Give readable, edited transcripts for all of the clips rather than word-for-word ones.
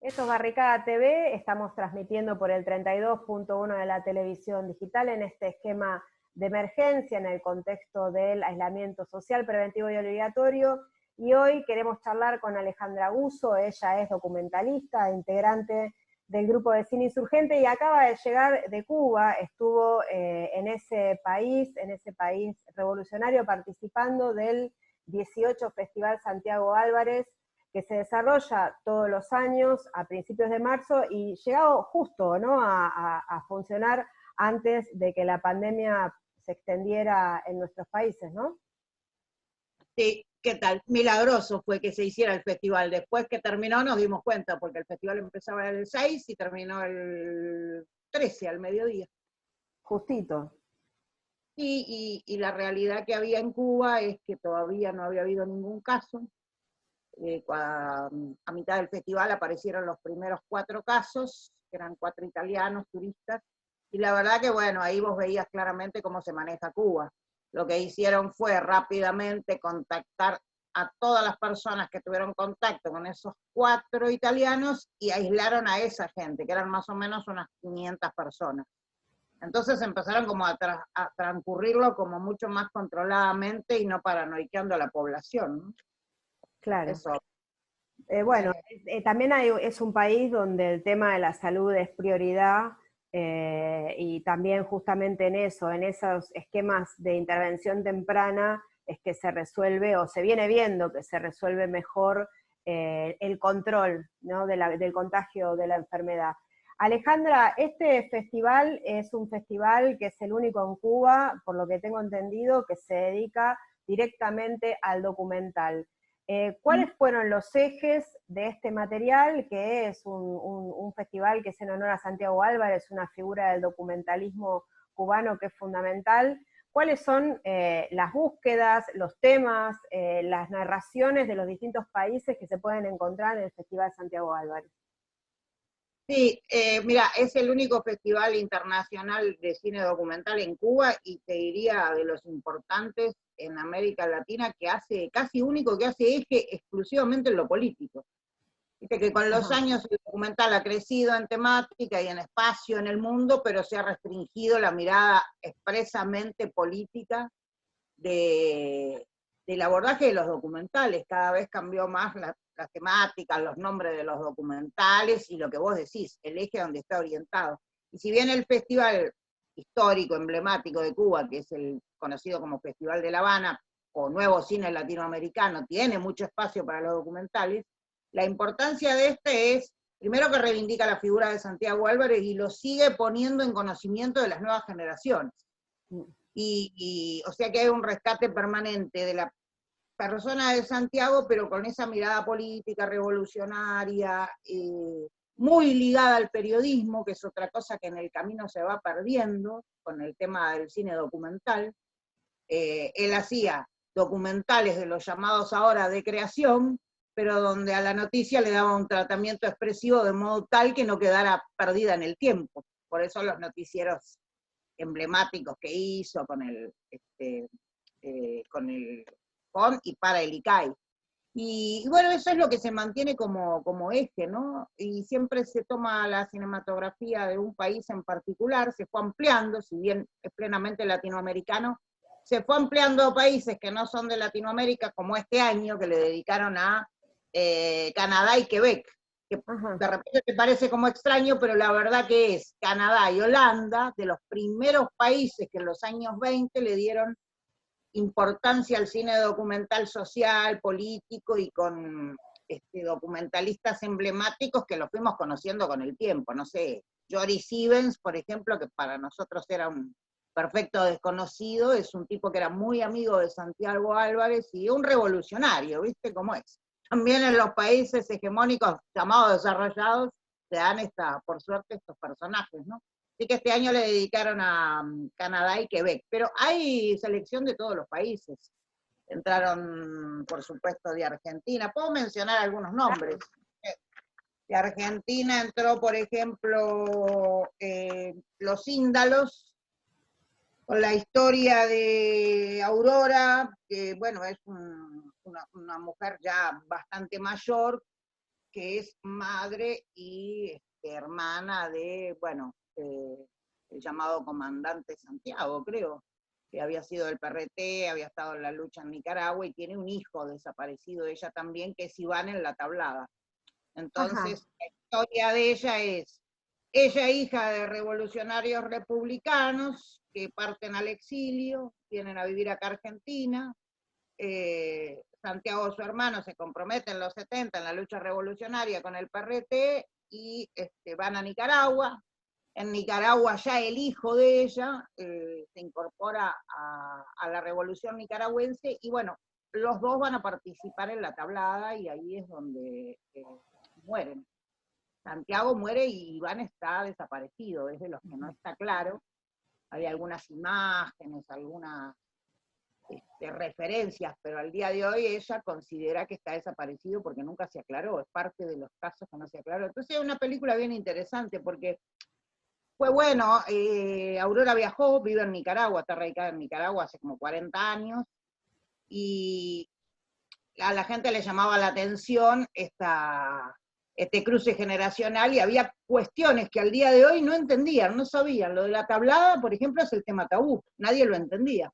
Esto es Barricada TV, estamos transmitiendo por el 32.1 de la televisión digital en este esquema de emergencia en el contexto del aislamiento social preventivo y obligatorio, y hoy queremos charlar con Alejandra Guzzo. Ella es documentalista, integrante del grupo de cine insurgente y acaba de llegar de Cuba. Estuvo en ese país revolucionario, participando del 18 Festival Santiago Álvarez, que se desarrolla todos los años a principios de marzo y llegado justo, ¿no?, a funcionar antes de que la pandemia se extendiera en nuestros países, ¿no? Sí, ¿qué tal? Milagroso fue que se hiciera el festival. Después que terminó nos dimos cuenta, porque el festival empezaba el 6 y terminó el 13 al mediodía. Justito. Y la realidad que había en Cuba es que todavía no había habido ningún caso. A mitad del festival aparecieron los primeros 4 casos, que eran 4 italianos turistas, y la verdad que bueno, ahí vos veías claramente cómo se maneja Cuba. Lo que hicieron fue rápidamente contactar a todas las personas que tuvieron contacto con esos 4 italianos y aislaron a esa gente, que eran más o menos unas 500 personas. Entonces empezaron como a transcurrirlo como mucho más controladamente y no paranoiqueando a la población, ¿no? Claro. Eso. Bueno, también es un país donde el tema de la salud es prioridad, y también justamente en eso, en esos esquemas de intervención temprana, es que se resuelve, o se viene viendo que se resuelve mejor el control, ¿no?, del contagio de la enfermedad. Alejandra, este festival es un festival que es el único en Cuba, por lo que tengo entendido, que se dedica directamente al documental. ¿Cuáles fueron los ejes de este material, que es un festival que es en honor a Santiago Álvarez, una figura del documentalismo cubano que es fundamental? ¿Cuáles son las búsquedas, los temas, las narraciones de los distintos países que se pueden encontrar en el Festival Santiago Álvarez? Sí, mira, es el único festival internacional de cine documental en Cuba y te diría de los importantes en América Latina, que hace, casi único que hace eje exclusivamente en lo político. Viste que con los años el documental ha crecido en temática y en espacio en el mundo, pero se ha restringido la mirada expresamente política del abordaje de los documentales. Cada vez cambió más las temáticas, los nombres de los documentales y lo que vos decís, el eje donde está orientado. Y si bien el festival histórico, emblemático de Cuba, que es el conocido como Festival de La Habana, o Nuevo Cine Latinoamericano, tiene mucho espacio para los documentales, la importancia de este es, primero, que reivindica la figura de Santiago Álvarez y lo sigue poniendo en conocimiento de las nuevas generaciones. O sea que hay un rescate permanente de la persona de Santiago, pero con esa mirada política, revolucionaria, muy ligada al periodismo, que es otra cosa que en el camino se va perdiendo con el tema del cine documental. Él hacía documentales de los llamados ahora de creación, pero donde a la noticia le daba un tratamiento expresivo de modo tal que no quedara perdida en el tiempo. Por eso los noticieros emblemáticos que hizo con y para el ICAI. Y bueno, eso es lo que se mantiene como eje, ¿no? Y siempre se toma la cinematografía de un país en particular, se fue ampliando, si bien es plenamente latinoamericano, se fue ampliando a países que no son de Latinoamérica, como este año, que le dedicaron a Canadá y Quebec, que de repente te parece como extraño, pero la verdad que es Canadá y Holanda, de los primeros países que en los años 20 le dieron importancia al cine documental social, político, y con documentalistas emblemáticos que los fuimos conociendo con el tiempo. No sé, Joris Ivens, por ejemplo, que para nosotros era un perfecto desconocido, es un tipo que era muy amigo de Santiago Álvarez y un revolucionario, ¿viste cómo es? También en los países hegemónicos llamados desarrollados se dan, por suerte, estos personajes, ¿no? Así que este año le dedicaron a Canadá y Quebec, pero hay selección de todos los países. Entraron, por supuesto, de Argentina. Puedo mencionar algunos nombres. De Argentina entró, por ejemplo, Los Índalos, con la historia de Aurora, que bueno, es una mujer ya bastante mayor, que es madre y hermana de, bueno, el llamado comandante Santiago, creo, que había sido del PRT, había estado en la lucha en Nicaragua y tiene un hijo desaparecido de ella también, que es Iván en la Tablada. Entonces, Ajá. la historia de ella es, ella hija de revolucionarios republicanos que parten al exilio, vienen a vivir acá a Argentina, Santiago, su hermano, se compromete en los 70 en la lucha revolucionaria con el PRT y van a Nicaragua. En Nicaragua ya el hijo de ella se incorpora a la revolución nicaragüense y bueno, los dos van a participar en la tablada y ahí es donde mueren. Santiago muere y Iván está desaparecido, es de los que no está claro. Hay algunas imágenes, algunas referencias, pero al día de hoy ella considera que está desaparecido porque nunca se aclaró, es parte de los casos que no se aclaró. Entonces es una película bien interesante porque fue bueno, Aurora viajó, vive en Nicaragua, está radicada en Nicaragua hace como 40 años, y a la gente le llamaba la atención este cruce generacional y había cuestiones que al día de hoy no entendían, no sabían. Lo de la tablada, por ejemplo, es el tema tabú, nadie lo entendía,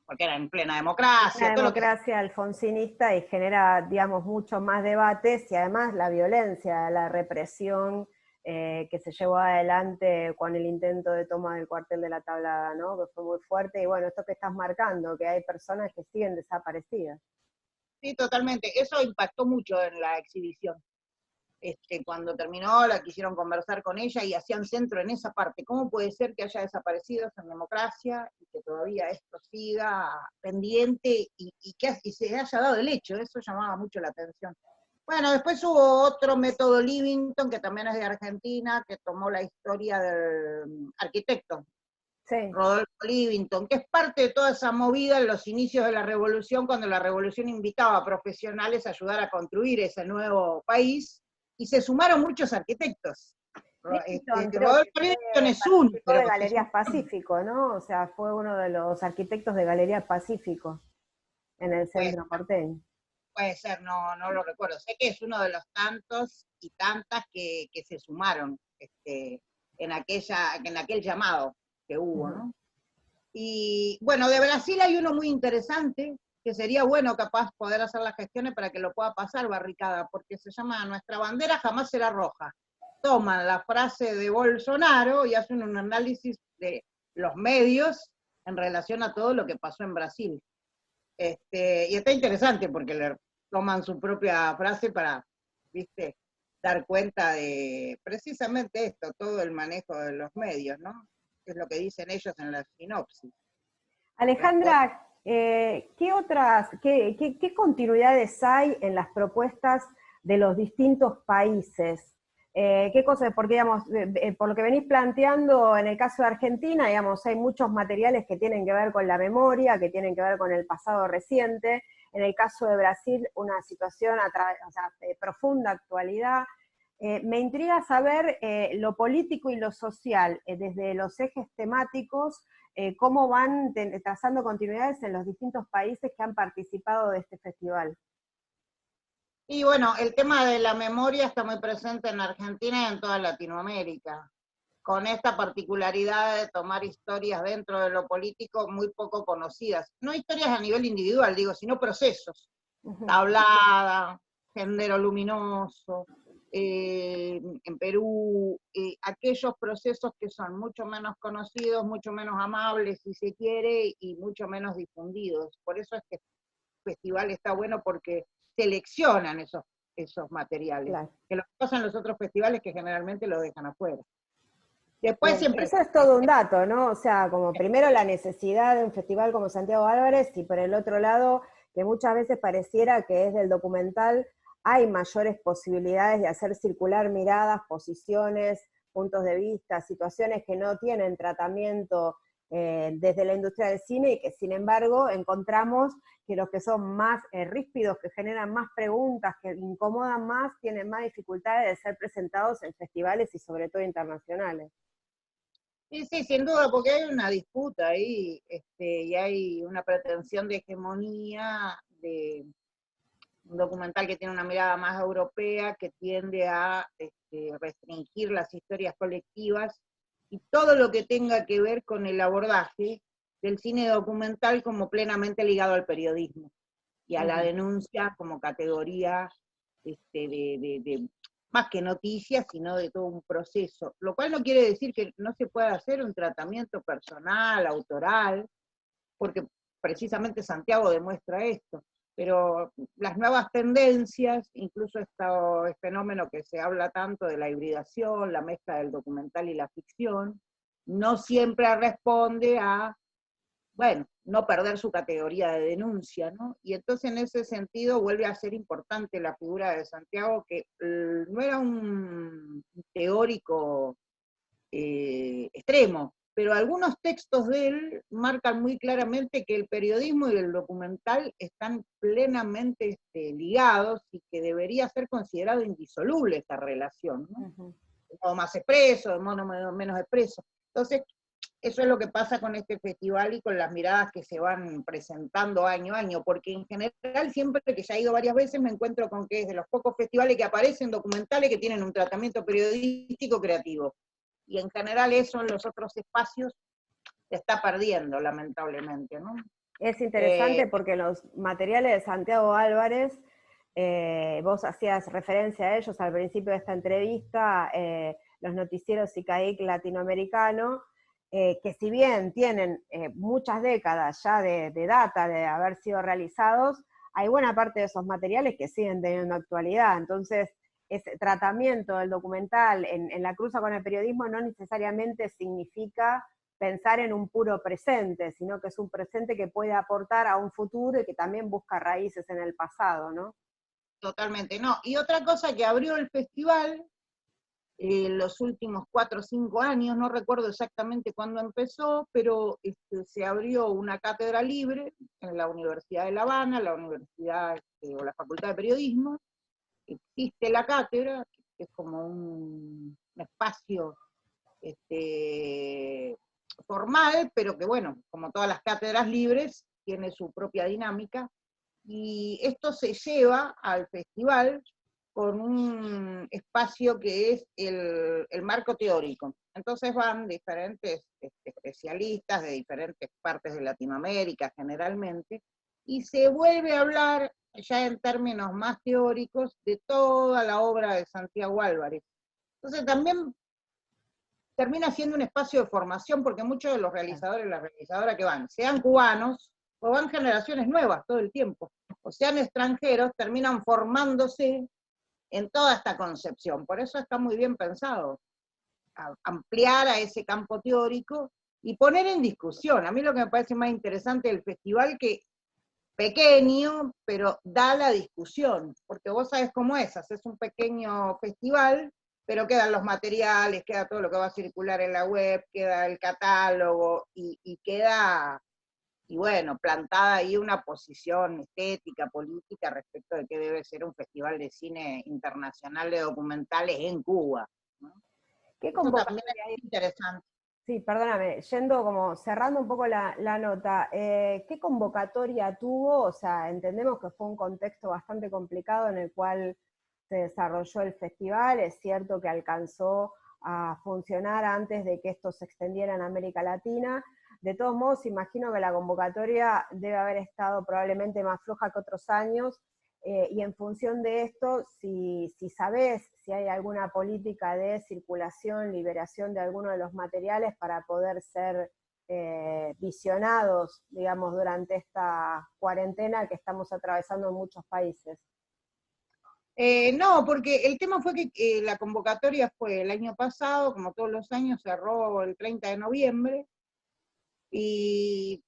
porque era en plena Una democracia, todo lo que... democracia alfonsinista y genera, digamos, muchos más debates y además la violencia, la represión que se llevó adelante con el intento de toma del cuartel de la Tablada, ¿no? Que fue muy fuerte y bueno, esto que estás marcando, que hay personas que siguen desaparecidas. Sí, totalmente. Eso impactó mucho en la exhibición. Cuando terminó, la quisieron conversar con ella y hacían centro en esa parte. ¿Cómo puede ser que haya desaparecidos en democracia y que todavía esto siga pendiente y que se haya dado el hecho? Eso llamaba mucho la atención. Bueno, después hubo otro método Livington, que también es de Argentina, que tomó la historia del arquitecto, Sí. Rodolfo Livington, que es parte de toda esa movida en los inicios de la revolución, cuando la revolución invitaba a profesionales a ayudar a construir ese nuevo país, y se sumaron muchos arquitectos. Livington creo que Rodolfo Livington es uno, participó pero de se Galerías sumaron. Pacífico, ¿no? O sea, fue uno de los arquitectos de Galerías Pacífico en el Puede, centro porteño. puede ser, no, no lo recuerdo. Sé que es uno de los tantos y tantas que se sumaron en aquel llamado que hubo, Ujú. ¿no? Y bueno, de Brasil hay uno muy interesante, que sería bueno capaz poder hacer las gestiones para que lo pueda pasar, Barricada, porque se llama Nuestra bandera jamás será roja. Toman la frase de Bolsonaro y hacen un análisis de los medios en relación a todo lo que pasó en Brasil. Y está interesante porque le toman su propia frase para, viste, dar cuenta de precisamente esto, todo el manejo de los medios, ¿no? Es lo que dicen ellos en la sinopsis. Alejandra, ¿qué continuidades hay en las propuestas de los distintos países? ¿Qué cosas? Porque, digamos, por lo que venís planteando, en el caso de Argentina, digamos, hay muchos materiales que tienen que ver con la memoria, que tienen que ver con el pasado reciente. En el caso de Brasil, una situación o sea, de profunda actualidad. Me intriga saber lo político y lo social, desde los ejes temáticos, cómo van trazando continuidades en los distintos países que han participado de este festival. Y bueno, el tema de la memoria está muy presente en Argentina y en toda Latinoamérica, con esta particularidad de tomar historias dentro de lo político muy poco conocidas. No historias a nivel individual, digo, sino procesos. Ujú. Tablada, Sendero Luminoso, en Perú, aquellos procesos que son mucho menos conocidos, mucho menos amables, si se quiere, y mucho menos difundidos. Por eso este festival está bueno porque seleccionan esos materiales, Claro. que lo que pasa en los otros festivales que generalmente lo dejan afuera. Después Bien, siempre... eso es todo un dato, ¿no? O sea, como primero la necesidad de un festival como Santiago Álvarez y por el otro lado, que muchas veces pareciera que es del documental, hay mayores posibilidades de hacer circular miradas, posiciones, puntos de vista, situaciones que no tienen tratamiento desde la industria del cine y que sin embargo encontramos que los que son más ríspidos, que generan más preguntas, que incomodan más, tienen más dificultades de ser presentados en festivales y sobre todo internacionales. Sí, sí, sin duda, porque hay una disputa ahí, y hay una pretensión de hegemonía un documental que tiene una mirada más europea, que tiende a restringir las historias colectivas, y todo lo que tenga que ver con el abordaje del cine documental como plenamente ligado al periodismo, y a la denuncia como categoría más que noticias, sino de todo un proceso, lo cual no quiere decir que no se pueda hacer un tratamiento personal, autoral, porque precisamente Santiago demuestra esto, pero las nuevas tendencias, incluso este fenómeno que se habla tanto de la hibridación, la mezcla del documental y la ficción, no siempre responde a, bueno, no perder su categoría de denuncia, ¿no? Y entonces en ese sentido vuelve a ser importante la figura de Santiago, que no era un teórico extremo, pero algunos textos de él marcan muy claramente que el periodismo y el documental están plenamente ligados, y que debería ser considerado indisoluble esta relación, ¿no? De modo más expreso, de modo menos expreso. Entonces, eso es lo que pasa con este festival y con las miradas que se van presentando año a año, porque en general, siempre que ya he ido varias veces, me encuentro con que es de los pocos festivales que aparecen documentales que tienen un tratamiento periodístico creativo. Y en general eso en los otros espacios se está perdiendo, lamentablemente, ¿no? Es interesante porque los materiales de Santiago Álvarez, vos hacías referencia a ellos al principio de esta entrevista, los noticieros ICAIC latinoamericano, que si bien tienen muchas décadas ya de data de haber sido realizados, hay buena parte de esos materiales que siguen teniendo actualidad. Entonces, ese tratamiento del documental en la cruza con el periodismo no necesariamente significa pensar en un puro presente, sino que es un presente que puede aportar a un futuro y que también busca raíces en el pasado, ¿no? Totalmente, no. Y otra cosa que abrió el festival los últimos 4 o 5 años, no recuerdo exactamente cuándo empezó, pero se abrió una cátedra libre en la Universidad de La Habana, la Universidad o la Facultad de Periodismo. Existe la cátedra, que es como un espacio formal, pero que bueno, como todas las cátedras libres, tiene su propia dinámica, y esto se lleva al festival con un espacio que es el marco teórico. Entonces van diferentes especialistas de diferentes partes de Latinoamérica generalmente, y se vuelve a hablar ya en términos más teóricos de toda la obra de Santiago Álvarez. Entonces también termina siendo un espacio de formación, porque muchos de los realizadores y las realizadoras que van, sean cubanos o van generaciones nuevas todo el tiempo, o sean extranjeros, terminan formándose en toda esta concepción. Por eso está muy bien pensado, ampliar a ese campo teórico y poner en discusión. A mí lo que me parece más interesante del festival, que pequeño, pero da la discusión, porque vos sabés cómo es, haces un pequeño festival, pero quedan los materiales, queda todo lo que va a circular en la web, queda el catálogo, y queda, y bueno, plantada ahí una posición estética, política, respecto de qué debe ser un festival de cine internacional de documentales en Cuba, ¿no? ¿Qué Eso también convocatoria hay? es interesante. Sí, perdóname, yendo como cerrando un poco la nota, ¿qué convocatoria tuvo? O sea, entendemos que fue un contexto bastante complicado en el cual se desarrolló el festival, es cierto que alcanzó a funcionar antes de que esto se extendiera en América Latina. De todos modos, imagino que la convocatoria debe haber estado probablemente más floja que otros años, y en función de esto, si sabés si hay alguna política de circulación, liberación de alguno de los materiales para poder ser visionados, digamos, durante esta cuarentena que estamos atravesando en muchos países. No, porque el tema fue que la convocatoria fue el año pasado, como todos los años, cerró el 30 de noviembre, y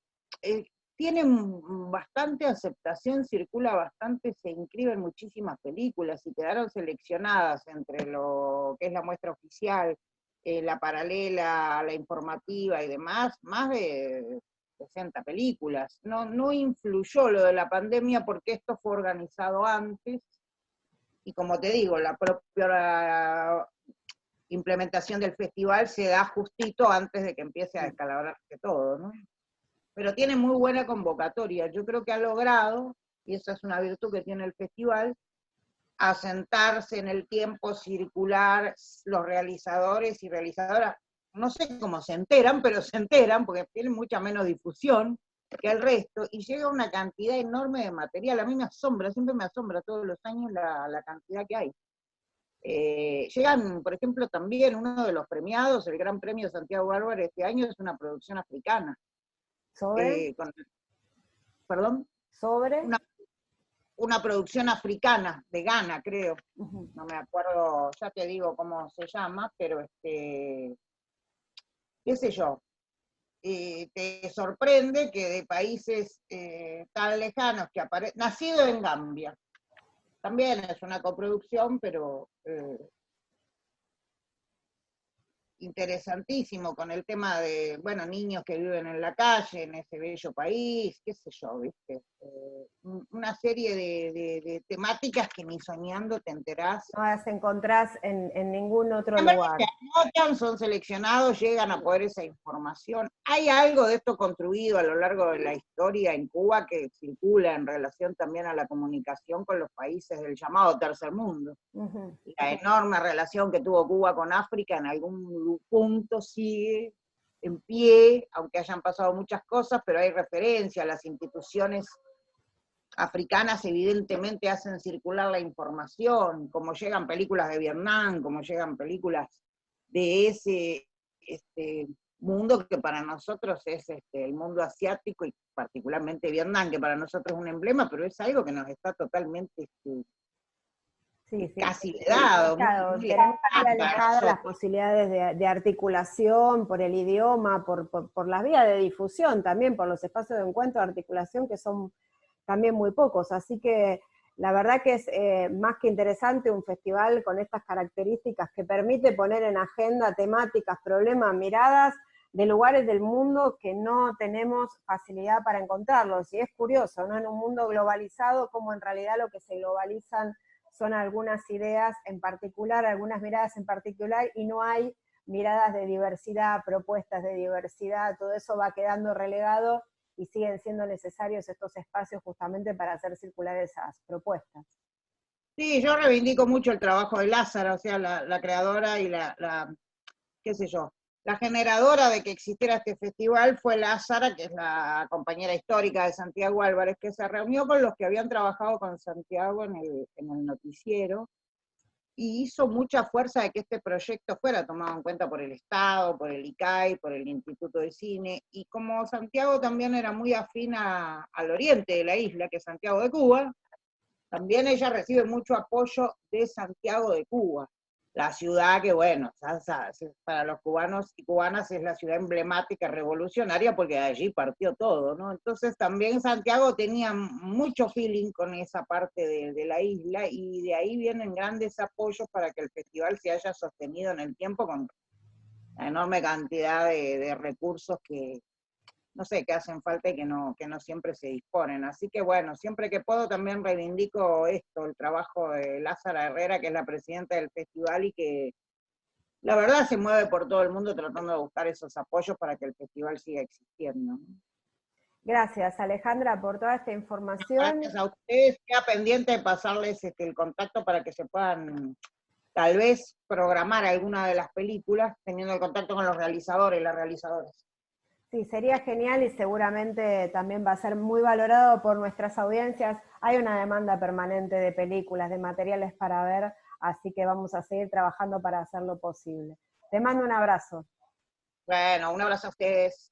tiene bastante aceptación, circula bastante, se inscriben muchísimas películas, y quedaron seleccionadas entre lo que es la muestra oficial, la paralela, la informativa y demás, más de 60 películas. No influyó lo de la pandemia, porque esto fue organizado antes, y como te digo, la propia implementación del festival se da justito antes de que empiece a descalabrarse todo, ¿no? Pero tiene muy buena convocatoria. Yo creo que ha logrado, y esa es una virtud que tiene el festival, asentarse en el tiempo, circular, los realizadores y realizadoras, no sé cómo se enteran, pero se enteran, porque tienen mucha menos difusión que el resto, y llega una cantidad enorme de material. A mí me asombra, siempre me asombra todos los años la cantidad que hay. Llegan, por ejemplo, también uno de los premiados, el Gran Premio de Santiago Álvarez este año, es una producción africana. ¿Sobre? ¿Perdón? ¿Sobre? Una producción africana, de Ghana, creo. Uh-huh. No me acuerdo, ya te digo cómo se llama, pero qué sé yo. Te sorprende que de países tan lejanos que nacido en Gambia, también es una coproducción, pero interesantísimo con el tema de, bueno, niños que viven en la calle, en ese bello país, qué sé yo, ¿viste? Una serie de temáticas que ni soñando te enterás. No las encontrás en ningún otro lugar. Son seleccionados, llegan a poder esa información. ¿Hay algo de esto construido a lo largo de la historia en Cuba que circula en relación también a la comunicación con los países del llamado tercer mundo? Uh-huh. La enorme relación que tuvo Cuba con África en algún punto sigue en pie, aunque hayan pasado muchas cosas, pero hay referencia a las instituciones africanas, evidentemente hacen circular la información, como llegan películas de Vietnam, como llegan películas de ese mundo que para nosotros es el mundo asiático, y particularmente Vietnam, que para nosotros es un emblema, pero es algo que nos está totalmente casi vedado. Claro, tenemos muy alejadas las posibilidades de articulación por el idioma, por las vías de difusión también, por los espacios de encuentro, de articulación, que son también muy pocos, así que la verdad que es más que interesante un festival con estas características que permite poner en agenda temáticas, problemas, miradas de lugares del mundo que no tenemos facilidad para encontrarlos, y es curioso, ¿no? En un mundo globalizado, como en realidad lo que se globalizan son algunas ideas en particular, algunas miradas en particular, y no hay miradas de diversidad, propuestas de diversidad, todo eso va quedando relegado, y siguen siendo necesarios estos espacios justamente para hacer circular esas propuestas. Sí, yo reivindico mucho el trabajo de Lázara, o sea, la creadora y qué sé yo, la generadora de que existiera este festival fue Lázara, que es la compañera histórica de Santiago Álvarez, que se reunió con los que habían trabajado con Santiago en el noticiero, y hizo mucha fuerza de que este proyecto fuera tomado en cuenta por el Estado, por el ICAI, por el Instituto de Cine, y como Santiago también era muy afín al oriente de la isla, que es Santiago de Cuba, también ella recibe mucho apoyo de Santiago de Cuba, la ciudad que, bueno, para los cubanos y cubanas es la ciudad emblemática revolucionaria porque de allí partió todo, ¿no? Entonces también Santiago tenía mucho feeling con esa parte de la isla, y de ahí vienen grandes apoyos para que el festival se haya sostenido en el tiempo con la enorme cantidad de recursos que, no sé, que hacen falta y que no siempre se disponen. Así que bueno, siempre que puedo también reivindico esto, el trabajo de Lázara Herrera, que es la presidenta del festival y que la verdad se mueve por todo el mundo tratando de buscar esos apoyos para que el festival siga existiendo. Gracias, Alejandra, por toda esta información. Gracias a ustedes, queda pendiente de pasarles el contacto para que se puedan tal vez programar alguna de las películas, teniendo el contacto con los realizadores y las realizadoras. Sí, sería genial y seguramente también va a ser muy valorado por nuestras audiencias. Hay una demanda permanente de películas, de materiales para ver, así que vamos a seguir trabajando para hacerlo posible. Te mando un abrazo. Bueno, un abrazo a ustedes.